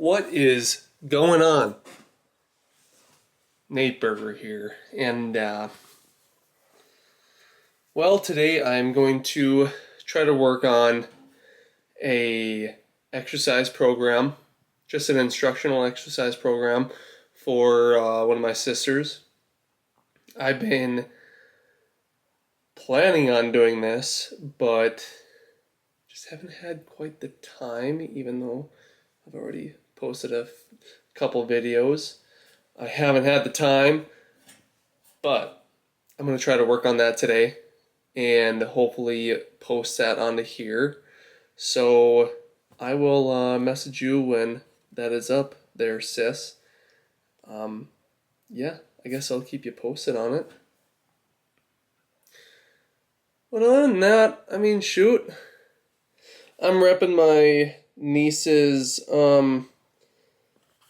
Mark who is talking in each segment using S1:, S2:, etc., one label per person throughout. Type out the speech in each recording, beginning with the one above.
S1: What is going on? Nate Berger here, and well, today I'm going to try to work on a exercise program, just an instructional exercise program for one of my sisters. I've been planning on doing this, but just haven't had quite the time, even though I've already posted a couple videos. I haven't had the time, but I'm going to try to work on that today and hopefully post that onto here. So I will message you when that is up there, sis. Yeah, I guess I'll keep you posted on it. But other than that, I mean, shoot. I'm repping my niece's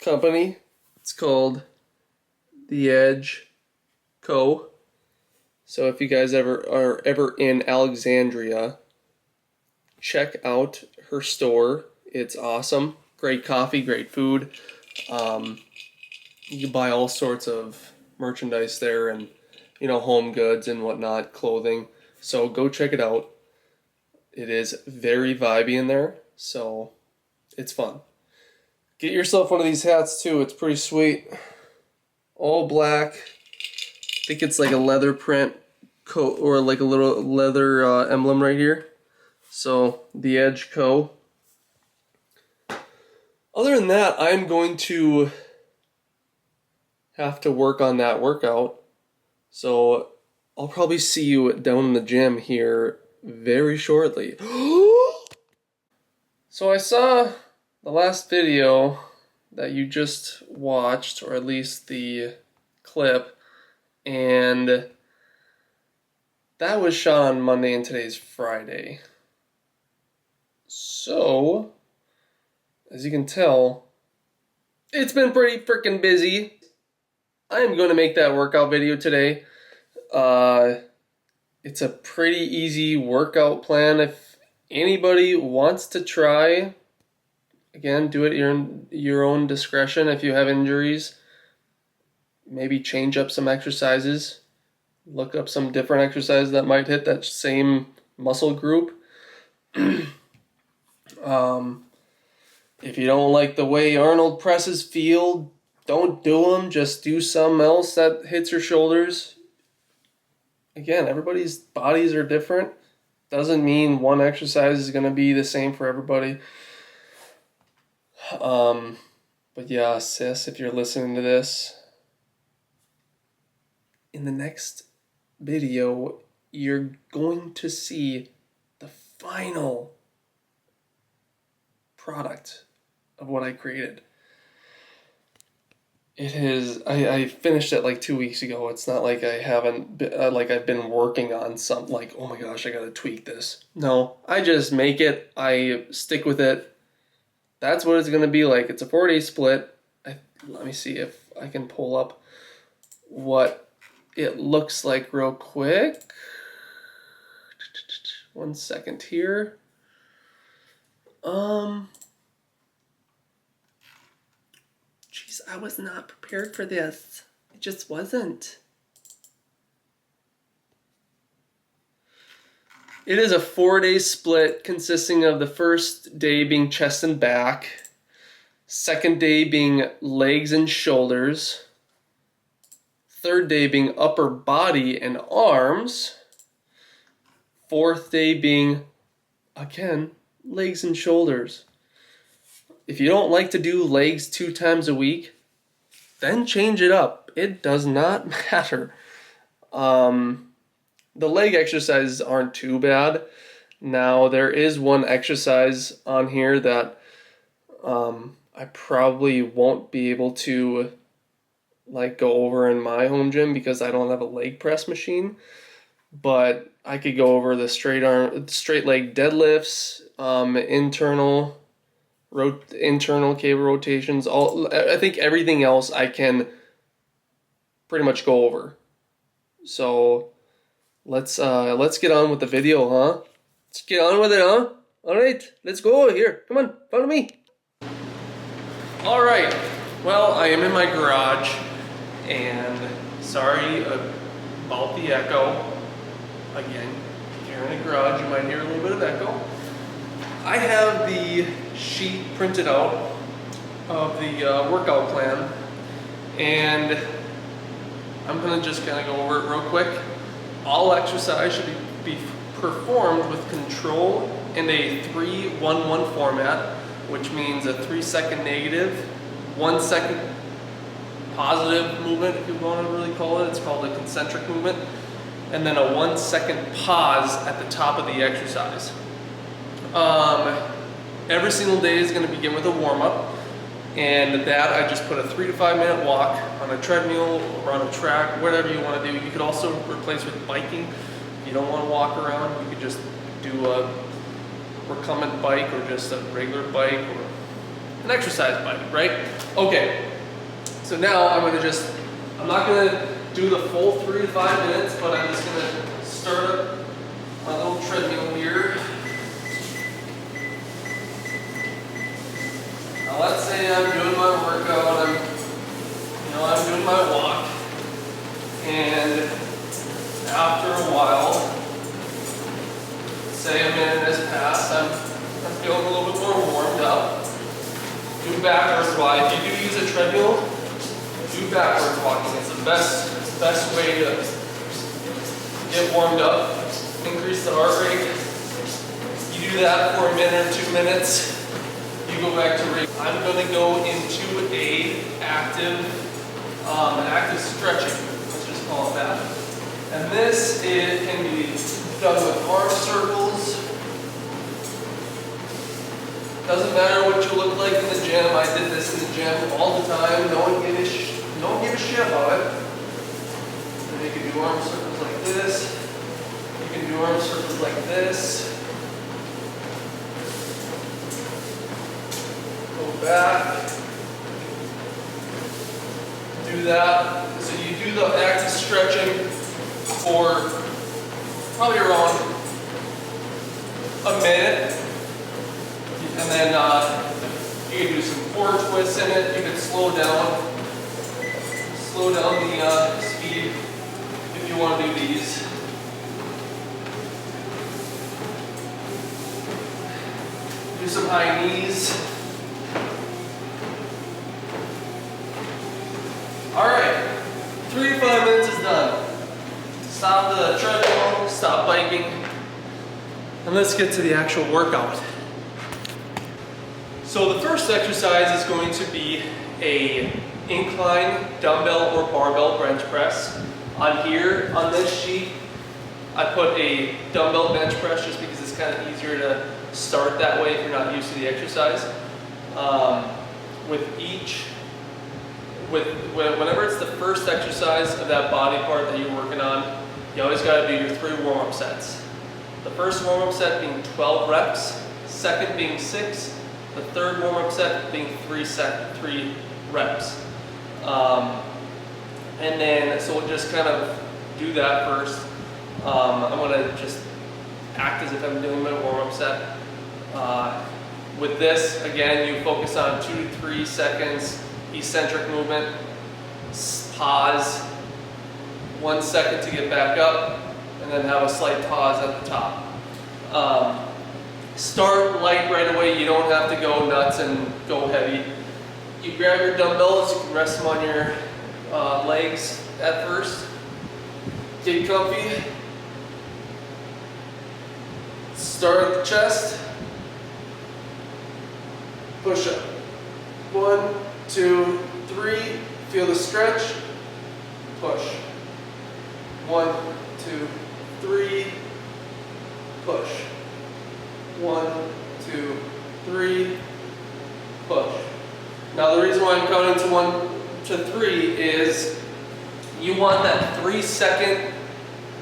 S1: company. It's called The Edge Co. So if you guys are ever in Alexandria, check out her store. It's awesome. Great coffee, great food. You can buy all sorts of merchandise there and, home goods and whatnot, clothing. So go check it out. It is very vibey in there, so it's fun. Get yourself one of these hats too. It's pretty sweet. All black. I think it's like a leather print coat or like a little leather emblem right here. So The Edge Co. Other than that, I'm going to have to work on that workout. So I'll probably see you down in the gym here very shortly. So I saw the last video that you just watched, or at least the clip, and that was shot on Monday and today's Friday. So, as you can tell, it's been pretty freaking busy. I am going to make that workout video today. It's a pretty easy workout plan. If anybody wants to try, again, do it your own discretion. If you have injuries, maybe change up some exercises. Look up some different exercises that might hit that same muscle group. If you don't like the way Arnold presses feel, don't do them. Just do something else that hits your shoulders. Again, everybody's bodies are different. Doesn't mean one exercise is going to be the same for everybody. But yeah, sis, if you're listening to this, in the next video, you're going to see the final product of what I created. It is, I finished it like 2 weeks ago. It's not like I haven't, I've been working on something like, oh my gosh, I gotta tweak this. No, I just make it, I stick with it. That's what it's gonna be like. It's a 4-day split. Let me see if I can pull up what it looks like real quick. 1 second here. Jeez, I was not prepared for this. It just wasn't. It is a 4-day split consisting of the first day being chest and back, second day being legs and shoulders, third day being upper body and arms, fourth day being, again, legs and shoulders. If you don't like to do legs 2 times a week, then change it up. It does not matter. The leg exercises aren't too bad. Now, there is one exercise on here that I probably won't be able to go over in my home gym because I don't have a leg press machine. But I could go over the straight leg deadlifts, internal cable rotations. I think everything else I can pretty much go over. So let's get on with the video, huh? Let's get on with it, huh? All right, let's go here. Come on, follow me. All right, well, I am in my garage, and sorry about the echo. Again, if you're in a garage, you might hear a little bit of echo. I have the sheet printed out of the workout plan, and I'm gonna just kind of go over it real quick. All exercise should be performed with control in a 3-1-1 format, which means a 3-second negative, 1 second positive movement, if you want to really call it. It's called a concentric movement. And then a 1 second pause at the top of the exercise. Every single day is going to begin with a warm-up. And that I just put a 3 to 5 minute walk on a treadmill or on a track, whatever you want to do. You could also replace with biking. If you don't want to walk around, you could just do a recumbent bike or just a regular bike or an exercise bike, right? Okay, so now I'm not gonna do the full 3 to 5 minutes, but I'm just gonna start up my little treadmill here. Now let's say I'm doing my workout, I'm doing my walk, and after a while, say a minute has passed, I'm feeling a little bit more warmed up. Do backwards walk. If you do use a treadmill, do backwards walking. It's the best way to get warmed up. Increase the heart rate. You do that for a minute or 2 minutes. You go back to regular. I'm going to go into active stretching. Let's just call it that. And this can be done with arm circles. Doesn't matter what you look like in the gym. I did this in the gym all the time. No one gave a shit about it. And you can do arm circles like this. You can do arm circles like this. Go back. Do that. So you do the active stretching for probably around a minute. And then you can do some core twists in it. You can slow down the speed if you want to do these. Do some high knees. All right, 3 to 5 minutes is done. Stop the treadmill, stop biking, and let's get to the actual workout. So the first exercise is going to be a incline dumbbell or barbell bench press. On here, on this sheet, I put a dumbbell bench press just because it's kind of easier to start that way if you're not used to the exercise. Whenever it's the first exercise of that body part that you're working on, you always got to do your 3 warm-up sets. The first warm-up set being 12 reps, second being 6, the third warm-up set being 3 reps. And then, so we'll just kind of do that first. I'm going to just act as if I'm doing my warm-up set. With this, again, you focus on 2 to 3 seconds, eccentric movement, pause, 1 second to get back up, and then have a slight pause at the top. Start light right away. You don't have to go nuts and go heavy. You grab your dumbbells, you can rest them on your legs at first. Get comfy. Start at the chest. Push up. 1, 2, 3. Feel the stretch. Push. 1, 2, 3. Push. 1, 2, 3. Push. Now the reason why I'm counting to 1 to 3 is you want that 3-second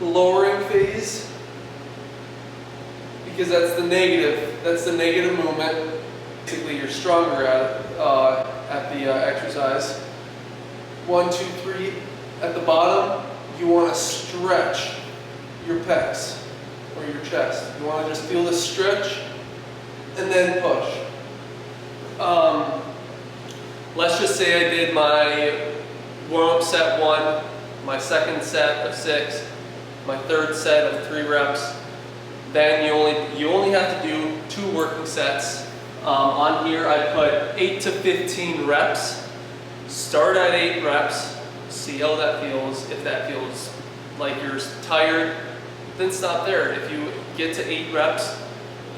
S1: lowering phase, because that's the negative movement. Basically, you're stronger at the exercise. 1, 2, 3. At the bottom, you want to stretch your pecs or your chest. You want to just feel the stretch and then push. let's just say I did my warm-up set 1, my second set of 6, my third set of 3 reps. Then you only have to do 2 working sets. On here I put 8 to 15 reps. Start at 8 reps. See how that feels. If that feels like you're tired, then stop there. If you get to 8 reps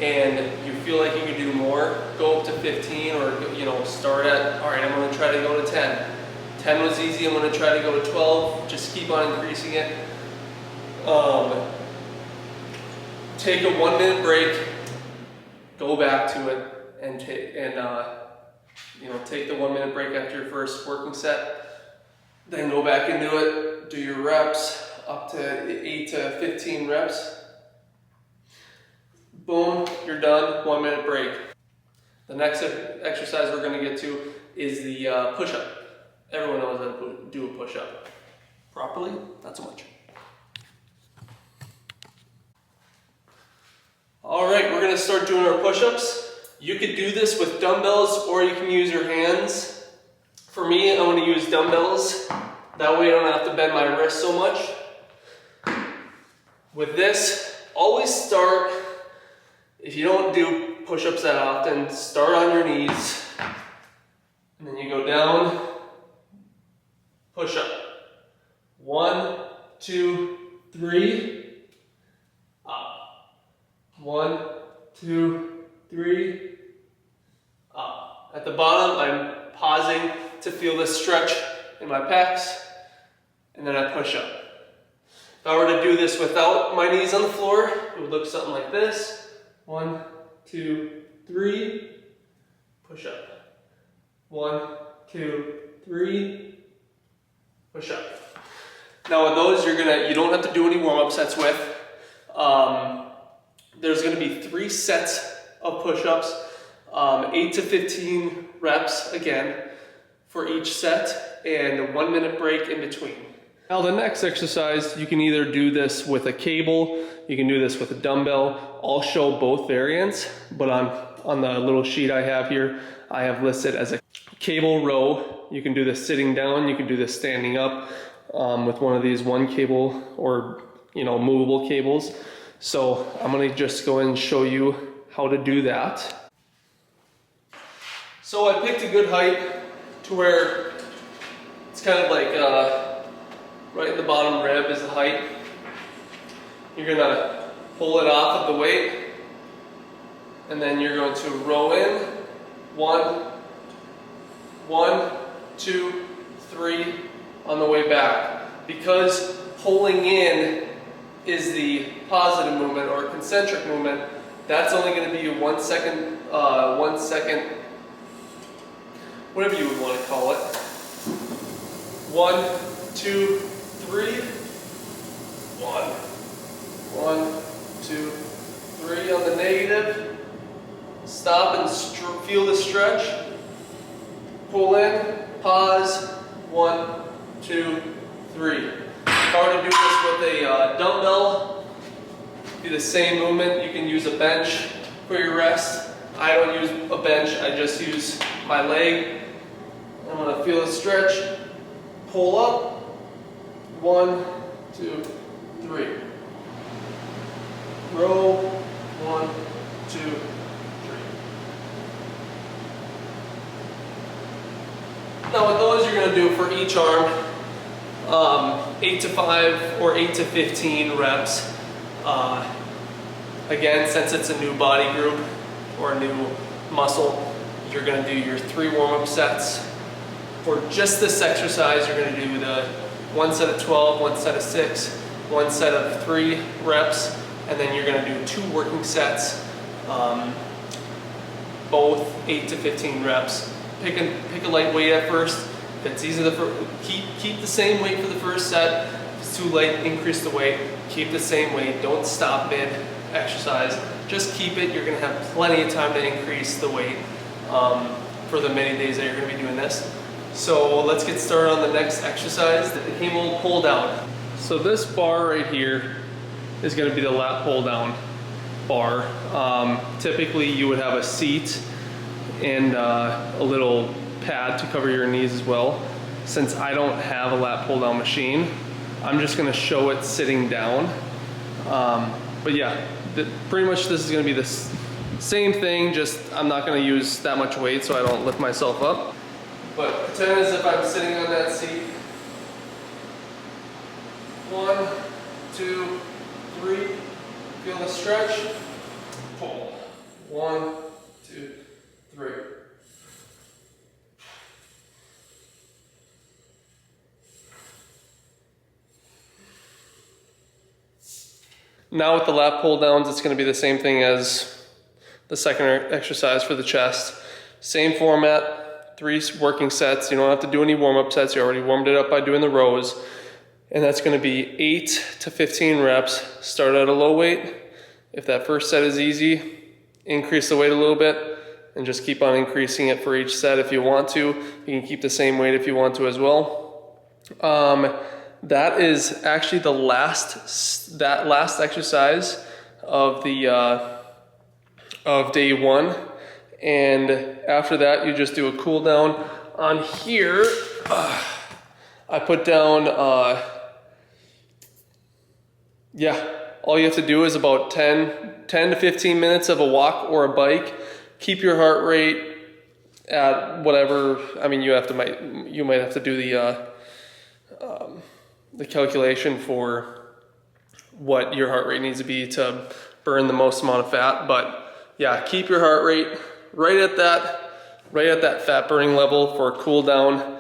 S1: and you feel like you can do more, go up to 15, or start at, all right, I'm going to try to go to 10. 10 was easy, I'm going to try to go to 12. Just keep on increasing it. Take a 1-minute break, go back to it, and take the 1-minute break after your first working set. Then go back and do it. Do your reps up to 8 to 15 reps. Boom, you're done. 1-minute break. The next exercise we're going to get to is the push-up. Everyone knows how to do a push-up properly. Not so much. All right, we're going to start doing our push-ups. You could do this with dumbbells or you can use your hands. For me, I'm going to use dumbbells. That way I don't have to bend my wrist so much. With this, always start, if you don't do push-ups that often, start on your knees. And then you go down, push up. 1, 2, 3. 1, 2, 3, up. At the bottom, I'm pausing to feel this stretch in my pecs, and then I push up. If I were to do this without my knees on the floor, it would look something like this. 1, 2, 3, push up. 1, 2, 3, push up. Now with those, you don't have to do any warm-up sets with. There's going to be 3 sets of push-ups, 8 to 15 reps again for each set, and a 1-minute break in between. Now the next exercise, you can either do this with a cable, you can do this with a dumbbell. I'll show both variants, but on the little sheet I have here, I have listed as a cable row. You can do this sitting down, you can do this standing up with one of these 1 cable or movable cables. So I'm going to just go and show you how to do that. So I picked a good height to where it's kind of like right in the bottom rib is the height. You're going to pull it off of the weight, and then you're going to row in. 1, 2, 3 on the way back. Because pulling in is the positive movement or concentric movement, that's only going to be 1 second, whatever you would want to call it. 1, 2, 3. 1, 2, 3 on the negative. Stop and feel the stretch. Pull in, pause. 1, 2, 3. If I were to do this with a dumbbell, do the same movement. You can use a bench for your rest. I don't use a bench, I just use my leg. I'm going to feel a stretch. Pull up. 1, 2, 3. Row. 1, 2, 3. Now with those, you're going to do for each arm 8 to 5 or 8 to 15 reps. Again, since it's a new body group or a new muscle, you're going to do your 3 warm-up sets. For just this exercise, you're going to do the 1 set of 12, 1 set of 6, 1 set of 3 reps, and then you're going to do 2 working sets, both 8 to 15 reps. Pick a light weight at first. If it's easy, keep the same weight for the first set. If it's too light, increase the weight. Keep the same weight. Don't stop mid-exercise. Just keep it. You're going to have plenty of time to increase the weight for the many days that you're going to be doing this. So let's get started on the next exercise, the cable pull down. So this bar right here is going to be the lat pull down bar. Typically you would have a seat and a little pad to cover your knees as well. Since I don't have a lat pull down machine, I'm just gonna show it sitting down. But yeah, pretty much this is gonna be the same thing, just I'm not gonna use that much weight so I don't lift myself up. But pretend as if I'm sitting on that seat. 1, 2, 3, feel the stretch, pull. 1, 2, 3. Now with the lat pull downs, it's going to be the same thing as the second exercise for the chest. Same format, 3 working sets. You don't have to do any warm-up sets. You already warmed it up by doing the rows. And that's going to be 8 to 15 reps. Start at a low weight. If that first set is easy, increase the weight a little bit and just keep on increasing it for each set if you want to. You can keep the same weight if you want to as well. That is actually the last exercise of the of day 1, and after that you just do a cool down. On here, I put down all you have to do is about 10 to 15 minutes of a walk or a bike. Keep your heart rate at whatever. I mean, you might have to do the calculation for what your heart rate needs to be to burn the most amount of fat. But yeah, keep your heart rate right at that fat burning level for a cool down.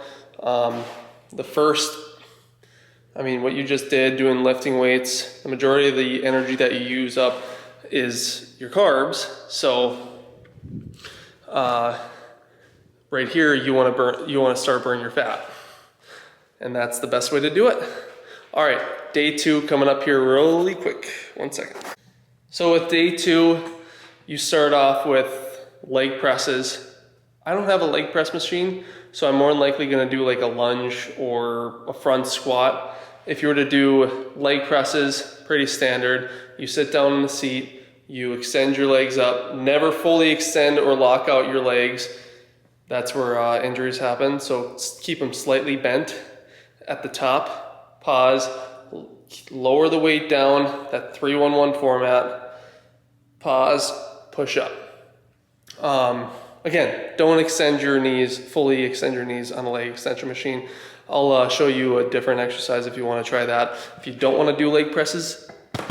S1: What you just did doing lifting weights, the majority of the energy that you use up is your carbs. So right here you want to start burning your fat. And that's the best way to do it. All right, day 2 coming up here really quick. 1 second. So with day 2, you start off with leg presses. I don't have a leg press machine, so I'm more than likely gonna do like a lunge or a front squat. If you were to do leg presses, pretty standard. You sit down in the seat, you extend your legs up, never fully extend or lock out your legs. That's where injuries happen, so keep them slightly bent at the top, pause, lower the weight down, that 3-1-1 format, pause, push up. Again, don't fully extend your knees on a leg extension machine. I'll show you a different exercise if you want to try that. If you don't want to do leg presses,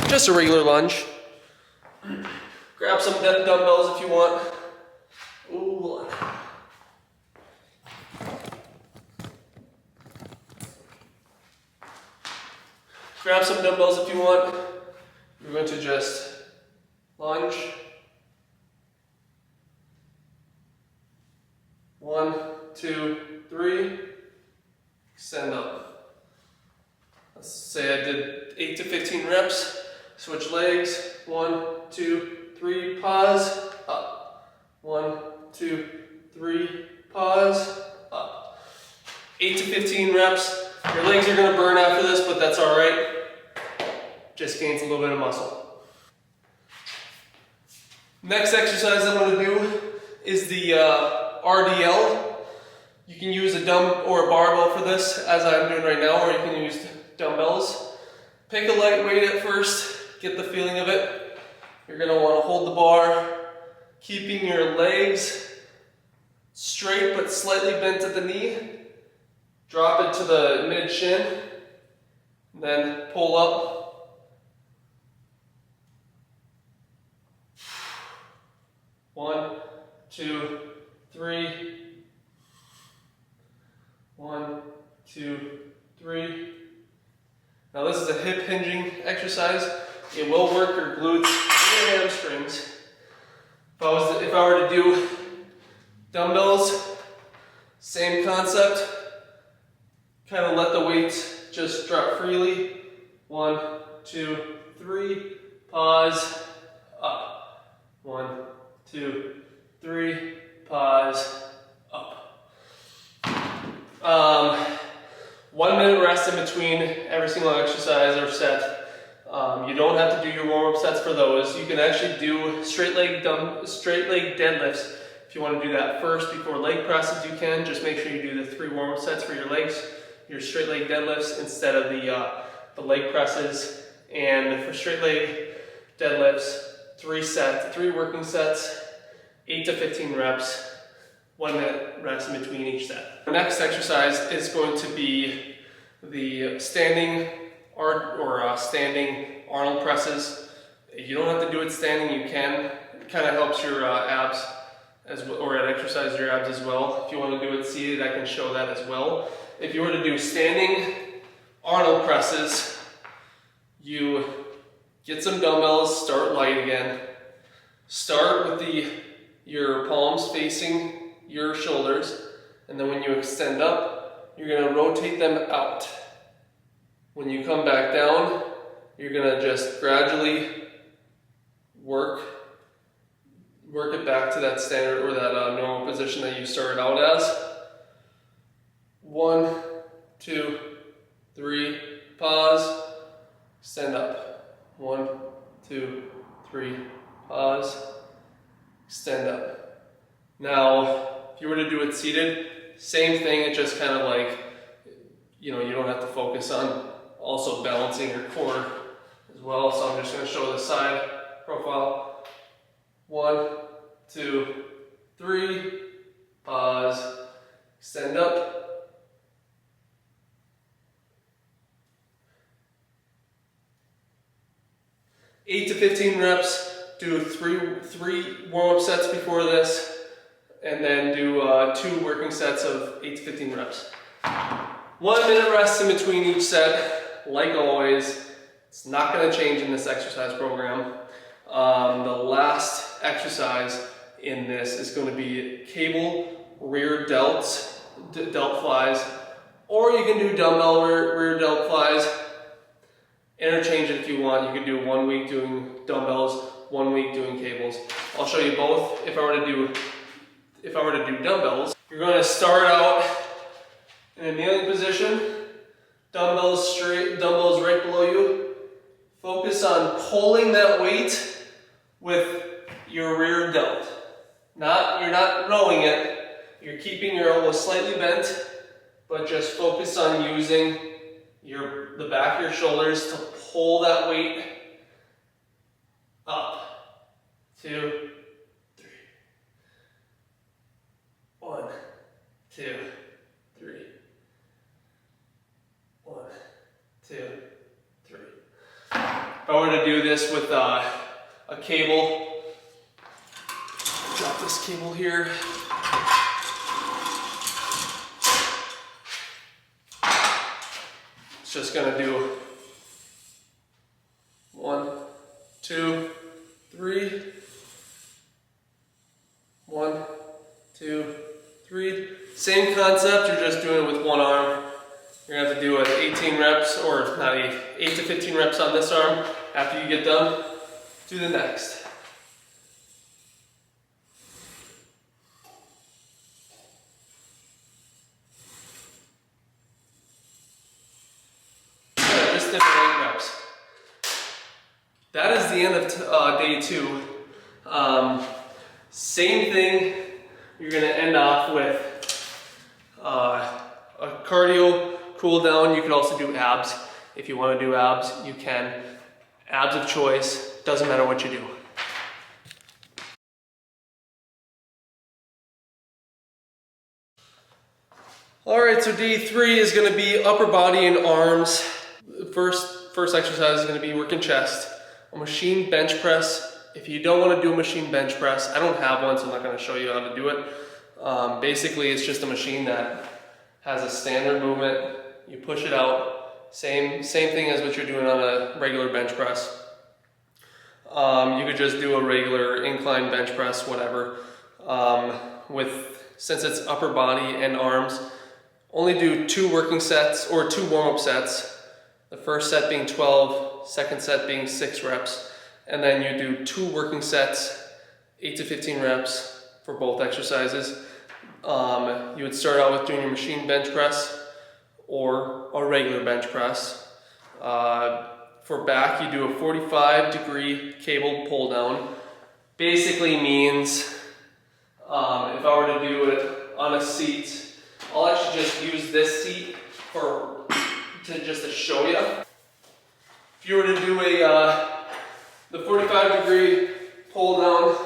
S1: just a regular lunge. Grab some dumbbells if you want. Ooh. Grab some dumbbells if you want. You're going to just lunge. 1, 2, 3. Extend up. Let's say I did 8 to 15 reps. Switch legs. 1, 2, 3. Pause. Up. 1, 2, 3. Pause. Up. 8 to 15 reps. Your legs are going to burn after this, but that's all right. Just gains a little bit of muscle. Next exercise I'm going to do is the RDL. You can use a dumb or a barbell for this, as I'm doing right now, or you can use dumbbells. Pick a light weight at first, get the feeling of it. You're going to want to hold the bar, keeping your legs straight but slightly bent at the knee. Drop it to the mid shin, then pull up. 1, 2, 3. 1, 2, 3. Now this is a hip hinging exercise. It will work your glutes and your hamstrings. If I were to do dumbbells, same concept. Kind of let the weights just drop freely. 1, 2, 3. Pause. Up. 1, 2, 3. Pause. Up. 1 minute rest in between every single exercise or set. You don't have to do your warm-up sets for those. You can actually do straight leg deadlifts If you want to do that first before leg presses, you can. Just make sure you do the 3 warm-up sets for your legs, your straight leg deadlifts instead of the leg presses. And for straight leg deadlifts, 3 working sets, 8 to 15 reps, 1 minute rest in between each set. The next exercise is going to be the standing standing Arnold presses. You don't have to do it standing, you can. It kind of helps your abs as well, or it exercises your abs as well. If you want to do it seated, I can show that as well. If you were to do standing Arnold presses, you get some dumbbells, start light again. Start with your palms facing your shoulders, and then when you extend up, you're going to rotate them out. When you come back down, you're going to just gradually work it back to that standard or that normal position that you started out as. 1, 2, 3, pause, extend up. 1, 2, 3, pause, extend up. Now, if you were to do it seated, same thing, it just kind of like, you don't have to focus on also balancing your core as well. So I'm just going to show the side profile. 1, 2, 3, pause, extend up. Eight to 15 reps, do three warm-up sets before this, and then do 2 working sets of 8 to 15 reps. 1 minute rest in between each set, like always. It's not going to change in this exercise program. The last exercise in this is going to be cable rear delt flies, or you can do dumbbell rear delt flies. Interchange it if you want. You can do 1 week doing dumbbells, 1 week doing cables. I'll show you both. If I were to do dumbbells, you're going to start out in a kneeling position, dumbbells straight, dumbbells right below you. Focus on pulling that weight with your rear delt. You're not rowing it. You're keeping your elbows slightly bent, but just focus on using the back of your shoulders to pull that weight up. 2, 3. 1, 2, 3. 1, 2, 3. If I were to do this with a cable, drop this cable here. It's just going to do 1, 2, 3. 1, 2, 3. Same concept, you're just doing it with one arm. You're going to have to do 18 reps, or not 8 to 15 reps on this arm. After you get done, do the next. Just different 8 reps. That is the end of day 2. Same thing, you're going to end off with a cardio cool down. You could also do abs. If you want to do abs, you can. Abs of choice, doesn't matter what you do. Alright, so day 3 is going to be upper body and arms. First exercise is going to be working chest. A machine bench press. If you don't want to do a machine bench press, I don't have one, so I'm not going to show you how to do it. Basically, it's just a machine that has a standard movement. You push it out. Same thing as what you're doing on a regular bench press. You could just do a regular incline bench press, whatever. Since it's upper body and arms, only do 2 working sets or 2 warm-up sets. The first set being 12, second set being 6 reps. And then you do 2 working sets, 8 to 15 reps for both exercises. You would start out with doing your machine bench press or a regular bench press. For back, you do a 45-degree cable pull down. Basically means if I were to do it on a seat, I'll actually just use this seat to show you. If you were to do the 45-degree pull down,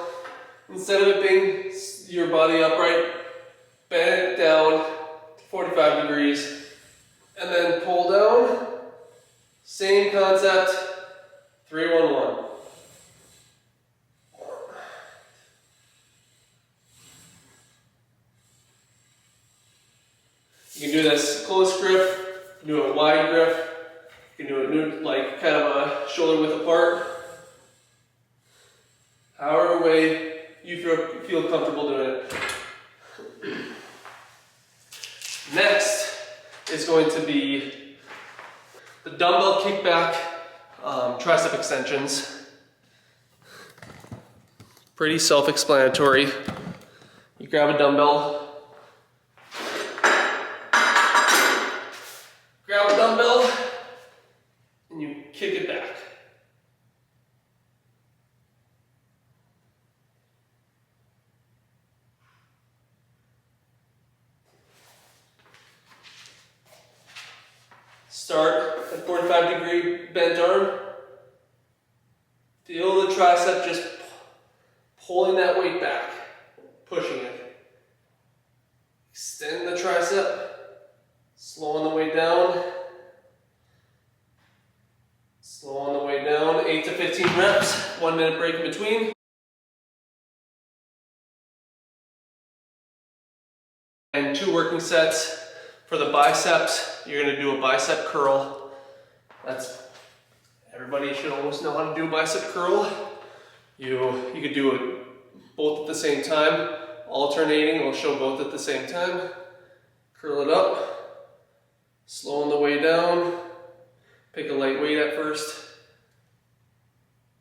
S1: instead of it being your body upright, bend it down to 45 degrees, and then pull down. Same concept, 3-1-1. You can do this close grip, you can do a wide grip, you can do it like kind of a shoulder width apart. However way you feel comfortable doing it. Next is going to be the dumbbell kickback tricep extensions. Pretty self-explanatory. You grab a dumbbell, and you kick it back. Start at 45-degree bent arm. Feel the tricep just pulling that weight back, pushing it. Extend the tricep, slowing the weight down. Slowing the weight down, 8 to 15 reps, 1 minute break in between. And 2 working sets. For the biceps, you're gonna do a bicep curl. Everybody should almost know how to do a bicep curl. You could do it both at the same time, alternating. We'll show both at the same time. Curl it up, slowing the way down. Pick a light weight at first.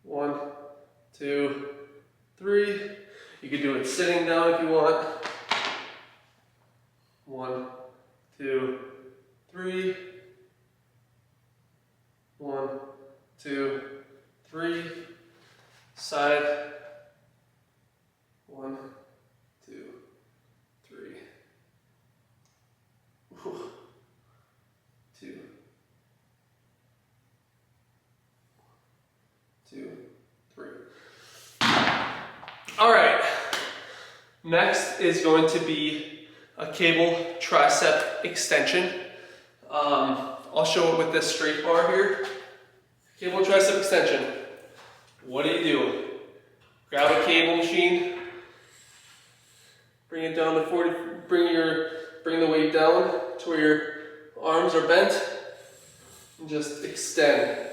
S1: 1, 2, 3. You could do it sitting down if you want. 1, 2, 3. 1, 2, 3. Side. 1, 2, 3. 2. 2, 3. All right. Next is going to be a cable tricep extension. I'll show it with this straight bar here. Cable tricep extension. What do? Grab a cable machine. Bring it down to 40. Bring the weight down to where your arms are bent, and just extend.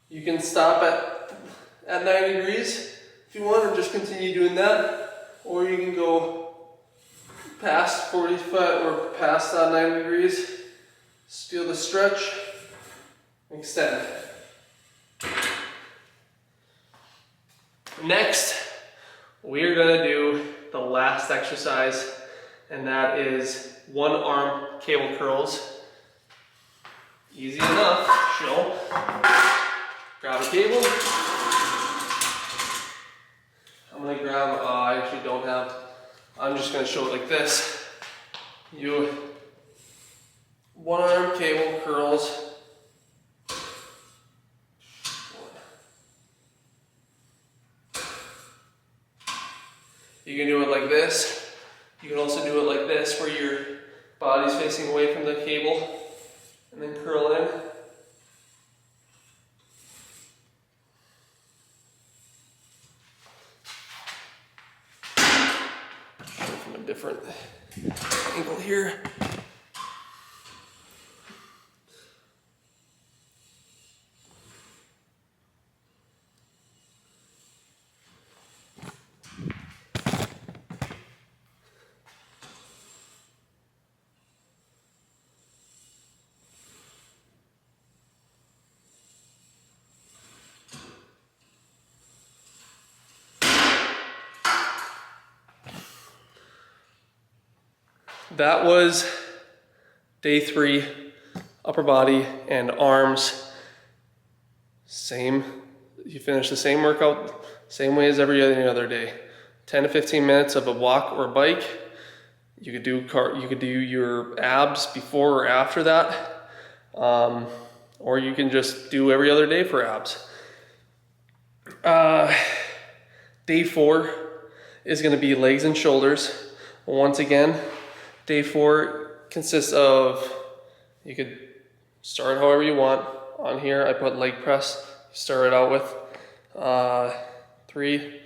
S1: You can stop at 90 degrees if you want, or just continue doing that. Or you can go past 45 or past 90 degrees. Just feel the stretch. Extend. Next, we're gonna do the last exercise, and that is 1 arm cable curls. Easy enough, show. Grab a cable. I'm gonna grab, I actually don't have, I'm just gonna show it like this. 1 arm cable curls. You can do it like this. You can also do it like this, where your body's facing away from the cable, and then curl in. From a different angle here. that was day 3, upper body and arms. Same, you finish the same workout, same way as every other day. 10 to 15 minutes of a walk or bike. You could do your abs before or after that, or you can just do every other day for abs. Day 4 is going to be legs and shoulders. Once again, day 4 consists of, you could start however you want. On here I put leg press. Start it out with three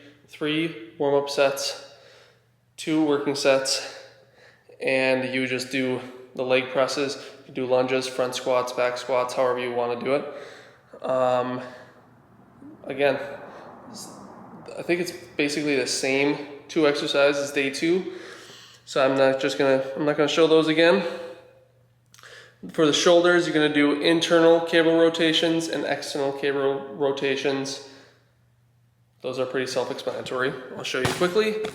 S1: warm-up sets, 2 working sets, and you just do the leg presses. You do lunges, front squats, back squats, however you want to do it. Again, I think it's basically the same 2 exercises as day 2, so I'm not gonna show those again. For the shoulders, you're gonna do internal cable rotations and external cable rotations. Those are pretty self-explanatory. I'll show you quickly.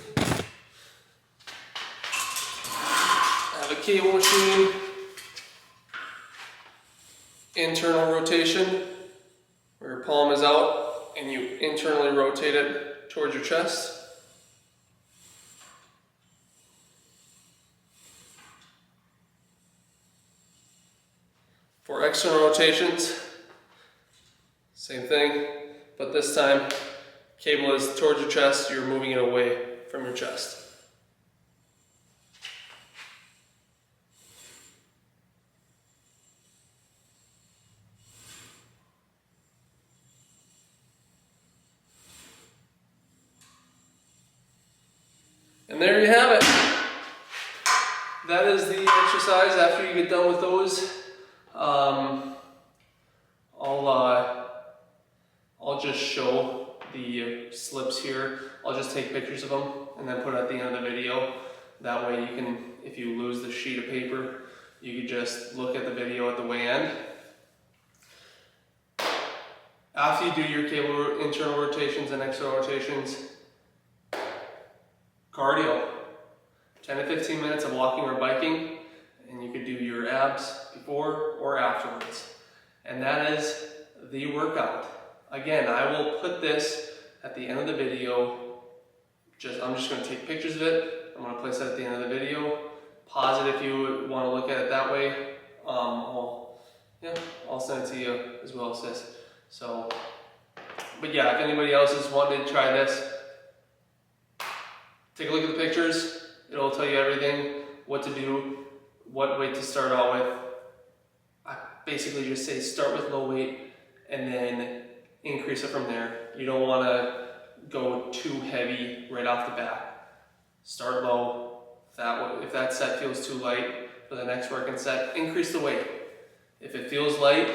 S1: Cable machine, internal rotation, where your palm is out and you internally rotate it towards your chest. For external rotations, same thing, but this time cable is towards your chest, you're moving it away from your chest. And there you have it. That is the exercise. After you get done with those, I'll just show the slips here. I'll just take pictures of them and then put it at the end of the video. That way you can, if you lose the sheet of paper, you can just look at the video at the way end. After you do your cable internal rotations and external rotations, cardio. 10 to 15 minutes of walking or biking, and you could do your abs before or afterwards. And that is the workout. Again, I will put this at the end of the video. I'm just going to take pictures of it. I'm going to place it at the end of the video. Pause it if you want to look at it that way. I'll send it to you as well, sis. So, but yeah, if anybody else is wanting to try this, take a look at the pictures. It'll tell you everything, what to do, what weight to start out with. I basically just say start with low weight and then increase it from there. You don't want to go too heavy right off the bat. Start low. If that set feels too light for the next working set, increase the weight. If it feels light,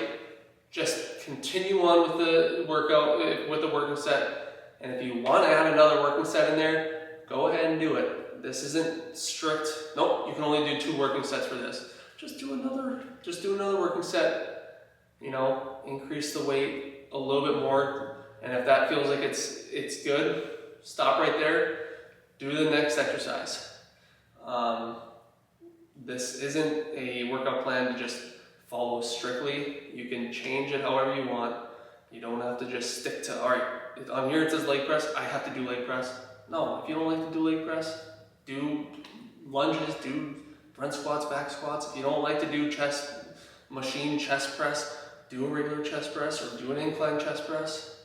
S1: just continue on with the workout, with the working set. And if you want to add another working set in there, go ahead and do it. This isn't strict. Nope, you can only do 2 working sets for this. Just do another working set. You know, increase the weight a little bit more. And if that feels like it's good, stop right there. Do the next exercise. This isn't a workout plan to just follow strictly. You can change it however you want. You don't have to just stick to, all right, on here it says leg press, I have to do leg press. No, if you don't like to do leg press, do lunges, do front squats, back squats. If you don't like to do machine chest press, do a regular chest press or do an incline chest press.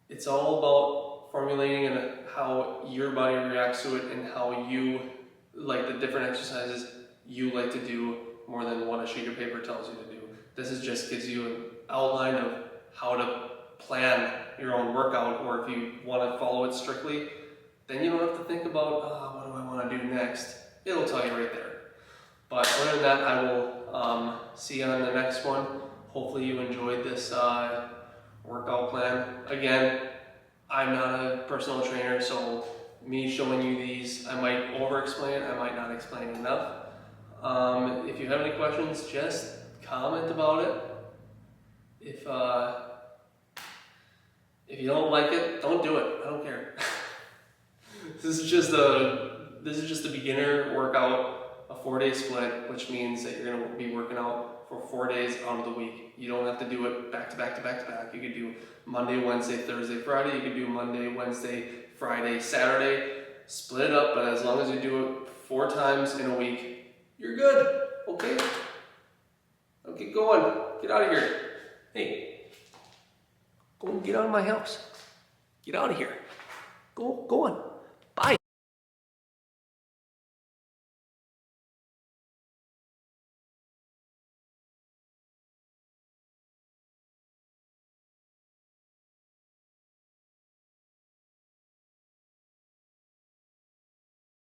S1: It's all about formulating and how your body reacts to it and how you like the different exercises you like to do more than what a sheet of paper tells you to do. This just gives you an outline of how to plan your own workout, or if you want to follow it strictly, then you don't have to think about, what do I want to do next? It'll tell you right there. But other than that, I will see you on the next one. Hopefully you enjoyed this workout plan. Again, I'm not a personal trainer, so me showing you these, I might over-explain it, I might not explain enough. If you have any questions, just comment about it. If you don't like it, don't do it. I don't care. This is just a this is just a beginner workout, a 4-day split, which means that you're going to be working out for 4 days out of the week. You don't have to do it back to back to back to back. You could do Monday, Wednesday, Thursday, Friday. You could do Monday, Wednesday, Friday, Saturday. Split it up, but as long as you do it 4 times in a week, you're good. Okay? Okay, go on. Get out of here. Hey. Go and get out of my house. Get out of here. Go on.